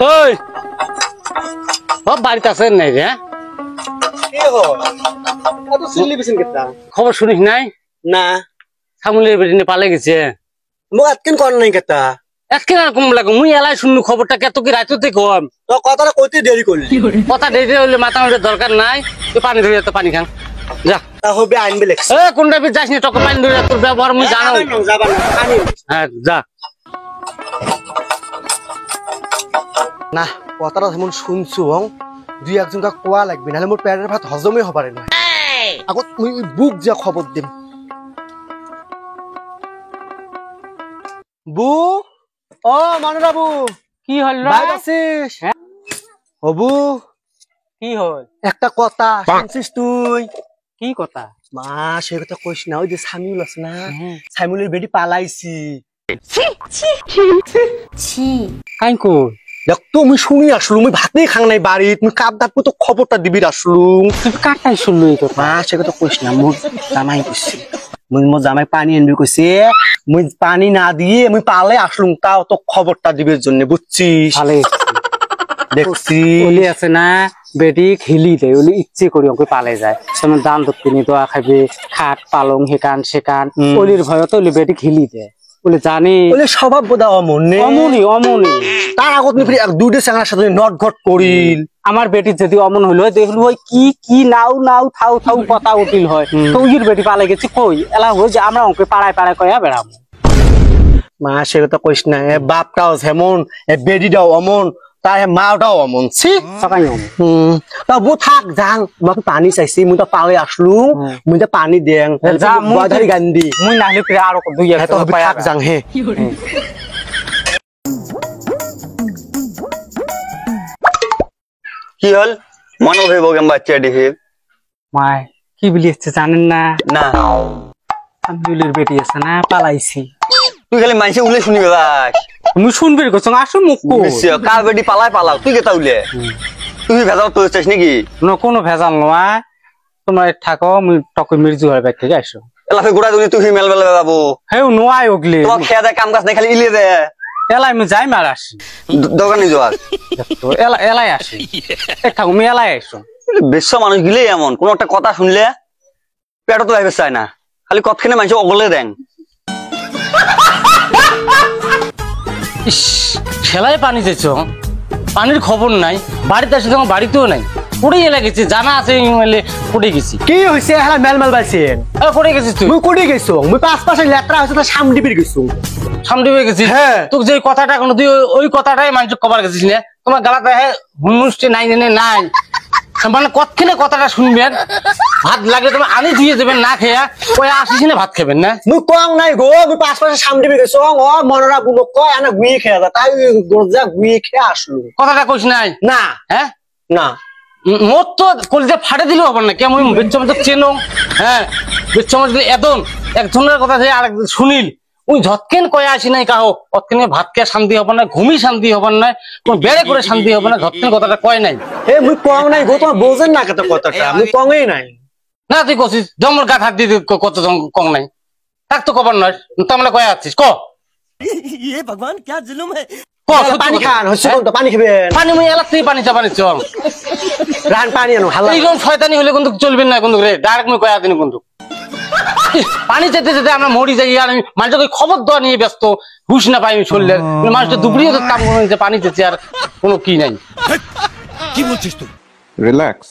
ওই সব বাড়িতে আছেন নাই রে? খবর শুনিস নাই? না সামুলের বেদিনে পালে গেছে। মোক আতকেন কর নাই কেতা আজকে আর কম লাগে মুই এলাই শুনলু খবরটা কত কি রাইতে কম তো কথাটা কইতে দেরি করলি কথা দেরি হইলে মাথা মাথা দরকার নাই তুই পানি ধরে তো পানি খান যা তা হবে আইনবে লেখছে এ কোনটা বি যাস নি তোকে পানি ধরে তোর ব্যবহার মুই জানো যাবা না পানি হ্যাঁ যা না কথাটা যেমন শুনছো দুই একজনকে কোয়া লাগবে নাহলে মোর পেটের ভাত হজমই হবারে না আগত মুই বুক যা খবর দিম বু ও মানরাবু কি হল ভাই আছিস হবু কি হল একটা কথা শুনছিস তুই কি কথা মা সে কথা কইস না ওই যে সামিউল আছে না সামিউলের বেটি পালাইছি কাই কই দেখ তো আমি শুনি আসলু মুই ভাতেই খাং নাই বাড়ি তুমি কাপ দাপ তো খবরটা দিবি আসলু তুই কাটাই শুনলু এই কথা মা সে কথা কইস না মোর জামাই কইছে মুই মোর জামাই পানি আনবি কইছে মুই পানি না দিয়ে মুই পালে আসলুম তাও তো খবরটা দিবির জন্য বুঝছিস ভালো দেখছি ওলি আছে না বেটি খেলি দেয় ওলি ইচ্ছে করি ওকে পালে যায় তোমার দান দক্ষিণী দোয়া খাবে খাট পালং হেকান সেকান ওলির ভয়তে ওলি বেটি খেলি দেয় বলে জানি বলে স্বভাব বোধা অমনে অমনি অমনি তার আগত নি এক দুইটা চাঙার সাথে নট ঘট করিল আমার বেটি যদি অমন হইল দেখলু হয় কি কি নাও নাও থাউ থাউ কথা উঠিল হয় তো ওইর বেটি পালে গেছে কই এলা হই যে আমরা ওকে পাড়ায় পাড়ায় কয়া বেড়াম মা সে কথা কইস না এ বাপটাও যেমন এ বেডিটাও অমন তার মাটাও অমন ছি সকাই তা বু থাক যাং বাপ পানি চাইছি মুই তো পালে আসলু মুই তো পানি দেং যা মুই ধরি গান্দি মুই নাহলে ফিরে আর দুই এক তো থাক যাং হে কি হল মনে ভেব কেম বাচ্চা দেখে মাই কি বলি আসছে জানেন না না সামিউলের বেটি আছে না পালাইছি তুই খালি মানুষে উলে শুনিবে বাস মুই শুনবি কছ আসো মুখ কার বেটি পালাই পালাও তুই কেতা উলে তুই ভেজাল তোর চাস নাকি কোনো ভেজাল নয় তোমার থাকো মুই টকই মির্জু হয় ব্যাগ থেকে আসো এলাফে গোড়া দুনি তুই মেল বেলা যাবো হেউ নোয়াই ওগলি তোমার খেয়া দেয় কাম কাজ নাই খালি ইলে দে এলাই আমি যাই মার আসি দোকানে যাওয়ার এলাই আসি থাকো আমি এলাই আসো বিশ্ব মানুষ গিলেই এমন কোন একটা কথা শুনলে পেটও তো ভাবে চায় না খালি কতখানে মানুষ অগলে দেন ঠেলায় পানি চেয়েছ পানির খবর নাই বাড়িতে আসে তোমার বাড়িতেও নাই পড়ে গেছে জানা আছে পড়ে গেছি কি হইছে হ্যাঁ মেল মেল বাইছেন পড়ে গেছিস তুই মুই কোডি গেছো মুই পাঁচ পাশে লেত্রা হইছে তা সামনে দিবি গেছো সামনে গেছিস হ্যাঁ তোকে যে কথাটা এখন তুই ওই কথাটাই মানুষ কভার গেছিস না তোমার গালাতে হুনমুষ্টি নাই নাই মানে কতক্ষণে কথাটা শুনবেন ভাত লাগলে তোমার আনি ধুয়ে দেবেন না খেয়া ওই আসিস না ভাত খাবেন না মুই কং নাই গো মুই পাঁচ পাশে সামনে দিবি গেছো ও মনরা বুনো কয় আনা গুই খেয়া দা তাই গরজা গুই খেয়ে আসলো কথাটা কইস নাই না হ্যাঁ না মোর তো কলিজা ফাটে দিলেও হবে না কেমন বেচ্চমচ চেনো হ্যাঁ বেচ্চমচ একদম একজনের কথা যে আর শুনিল ওই ঝটকেন কয়ে আসি নাই কাহো অতকেনে ভাত খেয়ে শান্তি হবে না ঘুমি শান্তি হবে না কোন বেড়ে করে শান্তি হবে না ঝটকেন কথাটা কয় নাই এ মুই কং নাই গো তোমার বোঝেন না কত কথাটা মুই কংই নাই না তুই কছিস জঙ্গল গাছ হাত দিয়ে কত কং নাই তাক তো কবার নয় তোমরা কয়ে আসছিস ক ভগবান কি জুলুম হে পানি খান হচ্ছে কোন তো পানি খাবেন পানি মুই এলাক থেকে পানি চাপানি চল রান পানি আনো হালা এইরকম শয়তানি হলে কিন্তু চলবেন না কিন্তু রে ডাইরেক্ট মুই কয়া দিন কিন্তু পানি যেতে যেতে আমরা মরি যাই আর আমি মানুষকে খবর দেওয়া নিয়ে ব্যস্ত হুশ না পাই আমি শরীরের মানুষটা দুপুরিয়ে কাম করে পানি যেতে আর কোনো কি নাই কি বলছিস তুই রিল্যাক্স